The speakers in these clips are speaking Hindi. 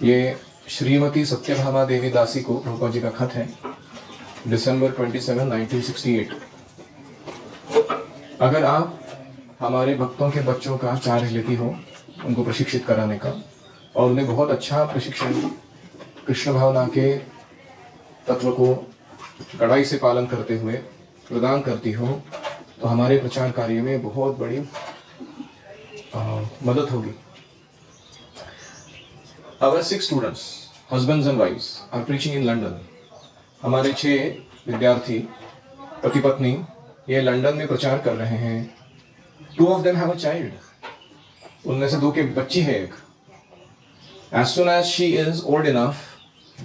ये श्रीमती सत्यभामा देवी दासी को प्रभुपाद जी का खत है, दिसंबर 27, 1968। अगर आप हमारे भक्तों के बच्चों का चार्ज लेती हो उनको प्रशिक्षित कराने का, और उन्हें बहुत अच्छा प्रशिक्षण कृष्ण भावना के तत्व को कड़ाई से पालन करते हुए प्रदान करती हो, तो हमारे प्रचार कार्य में बहुत बड़ी मदद होगी। Our 6 students, husbands and wives, are preaching in London. हमारे 6 विद्यार्थी पति पत्नी ये लंदन में प्रचार कर रहे हैं। 2 of them have a child. उनमें से 2 के बच्ची है एक। As soon as she is old enough,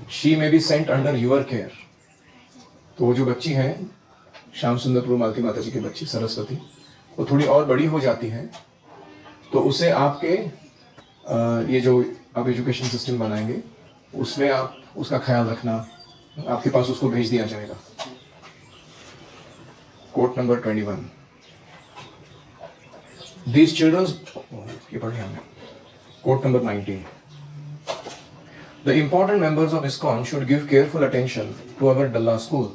she may be sent under your care. तो वो जो बच्ची है श्याम सुंदरपुर मालती माता जी की बच्ची सरस्वती, वो थोड़ी और बड़ी हो जाती है तो उसे आपके ये जो आप एजुकेशन सिस्टम बनाएंगे उसमें आप उसका ख्याल रखना, आपके पास उसको भेज दिया जाएगा। Coat number 21। These children's, ये पढ़े हमने। Quote number 19। The important members of ISKCON should give careful attention to our Dalla school,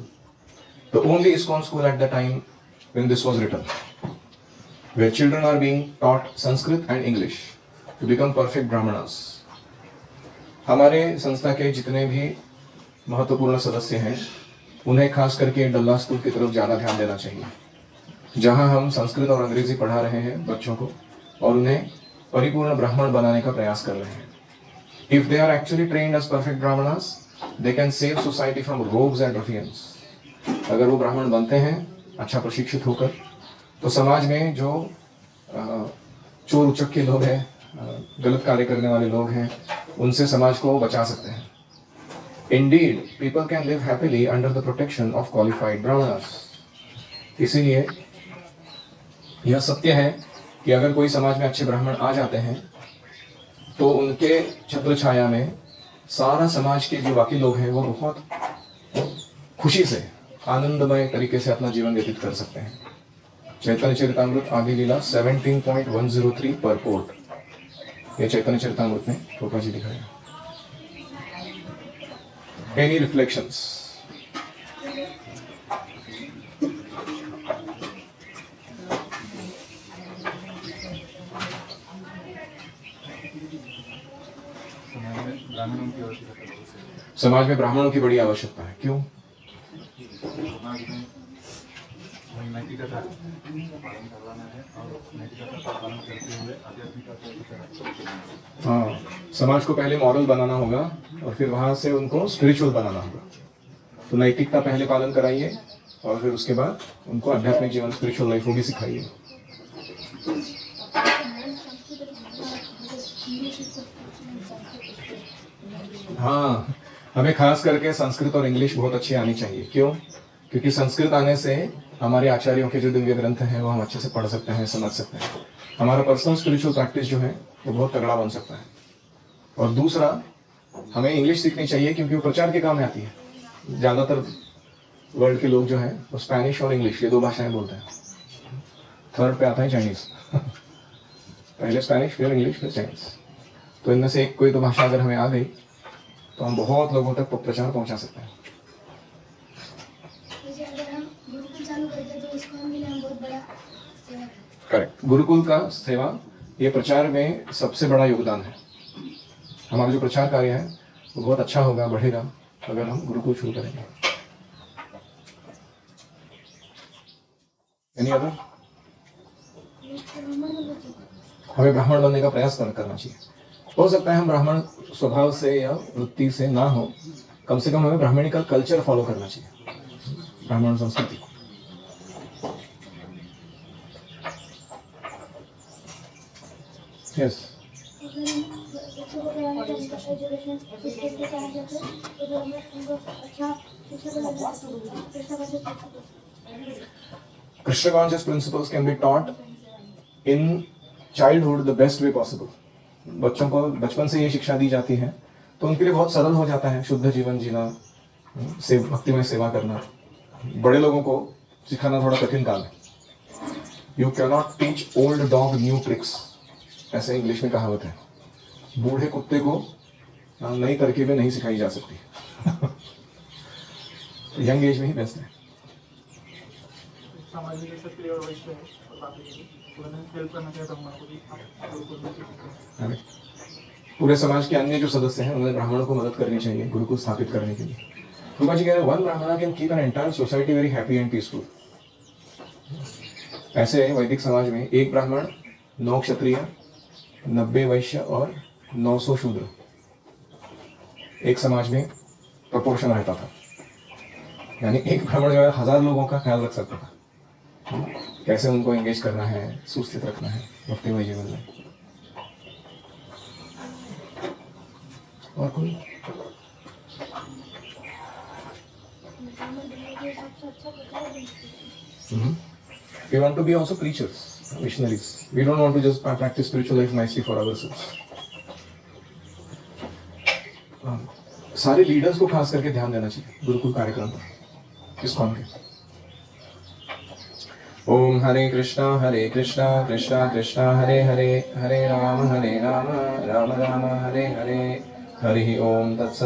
the only ISKCON school at the time when this was written, where children are being taught Sanskrit and English to become perfect Brahmanas. हमारे संस्था के जितने भी महत्वपूर्ण सदस्य हैं उन्हें खास करके डल्ला स्कूल की तरफ ज़्यादा ध्यान देना चाहिए, जहां हम संस्कृत और अंग्रेजी पढ़ा रहे हैं बच्चों को और उन्हें परिपूर्ण ब्राह्मण बनाने का प्रयास कर रहे हैं। If they are actually trained as perfect Brahmanas, they can save society from rogues and ruffians. अगर वो ब्राह्मण बनते हैं अच्छा प्रशिक्षित होकर, तो समाज में जो चोर उचक्के लोग हैं, गलत कार्य करने वाले लोग हैं, उनसे समाज को बचा सकते हैं। Indeed, people can live happily under the protection of qualified Brahmanas. इसीलिए यह सत्य है कि अगर कोई समाज में अच्छे ब्राह्मण आ जाते हैं तो उनके छत्र छाया में सारा समाज के जो बाकी लोग हैं वो बहुत खुशी से आनंदमय तरीके से अपना जीवन व्यतीत कर सकते हैं। चैतन्य चरितामृत आदि लीला 17.103 पर कोट, ये चैतन्य चरितामृत में टोपा जी दिखाया। Any reflections? समाज में ब्राह्मणों की बड़ी आवश्यकता है। क्यों? हाँ, समाज को पहले मॉरल बनाना होगा और फिर वहां से उनको स्पिरिचुअल बनाना होगा। तो नैतिकता पहले पालन कराइए और फिर उसके बाद उनको आध्यात्मिक जीवन, स्पिरिचुअल लाइफ वो भी सिखाइए। हाँ, हमें खास करके संस्कृत और इंग्लिश बहुत अच्छी आनी चाहिए। क्यों? क्योंकि संस्कृत आने से हमारे आचार्यों के जो दिव्य ग्रंथ हैं वो हम अच्छे से पढ़ सकते हैं, समझ सकते हैं। हमारा पर्सनल स्पिरिचुअल प्रैक्टिस जो है वो बहुत तगड़ा बन सकता है। और दूसरा, हमें इंग्लिश सीखनी चाहिए क्योंकि वो प्रचार के काम में आती है। ज़्यादातर वर्ल्ड के लोग जो हैं वो स्पेनिश और इंग्लिश ये 2 भाषाएं बोलते हैं। थर्ड पे आता है चाइनीज़। पहले स्पेनिश, फिर इंग्लिश, फिर चाइनीज़। तो इनमें से एक कोई 2 भाषा अगर हमें आ गई तो हम बहुत लोगों तक प्रचार पहुंचा सकते हैं। करेक्ट। गुरुकुल का सेवा ये प्रचार में सबसे बड़ा योगदान है। हमारा जो प्रचार कार्य है वो बहुत अच्छा होगा, बढ़ेगा अगर हम गुरुकुल शुरू करेंगे। Any other? हमें ब्राह्मण बनने का प्रयास करना चाहिए। हो सकता है हम ब्राह्मण स्वभाव से या वृत्ति से ना हो, कम से कम हमें ब्राह्मणिकल कल्चर फॉलो करना चाहिए, ब्राह्मण संस्कृति। Yes. Krishna conscious principles can be taught in childhood the best way possible. बच्चों को बचपन से ये शिक्षा दी जाती है तो उनके लिए बहुत सरल हो जाता है शुद्ध जीवन जीना, भक्तिमय सेवा करना। बड़े लोगों को सिखाना थोड़ा कठिन काम है। You cannot teach old dog new tricks, ऐसे इंग्लिश में कहावत है। बूढ़े कुत्ते को नई तरकीबें नहीं सिखाई जा सकती। तो यंग एज में ही बेस्ट है। समाज में जैसे सक्रिय और वैश्य है और बाकी चीजें पूरा हेल्प करना चाहता हूँ आपको भी आप गुरुकुल में सीखते हैं। पूरे समाज के अन्य जो सदस्य हैं उन्हें ब्राह्मणों को मदद करनी चाहिए गुरुकुल स्थापित करने के लिए। कृपा जी कह रहे हैं वन ब्राह्मण can keep an entire society very happy and peaceful. ऐसे वैदिक समाज में एक ब्राह्मण, 9 क्षत्रिय, 90 वैश्य और 900 शूद्र एक समाज में प्रपोर्शन रहता था। यानी एक ब्राह्मण जो है 1000 लोगों का ख्याल रख सकता था। कैसे उनको एंगेज करना है, सुस्थित रखना है भक्तिमय जीवन में। और कोई we want to be also preachers, missionaries. We don't want to just practice spiritual life nicely for ourselves. सारे लीडर्स को खास करके ध्यान देना चाहिए गुरुकुल कार्यक्रम पर इस्कॉन के। ओम हरे कृष्णा कृष्णा कृष्णा हरे हरे, हरे राम राम राम हरे हरे, हरि ओम तत्सत।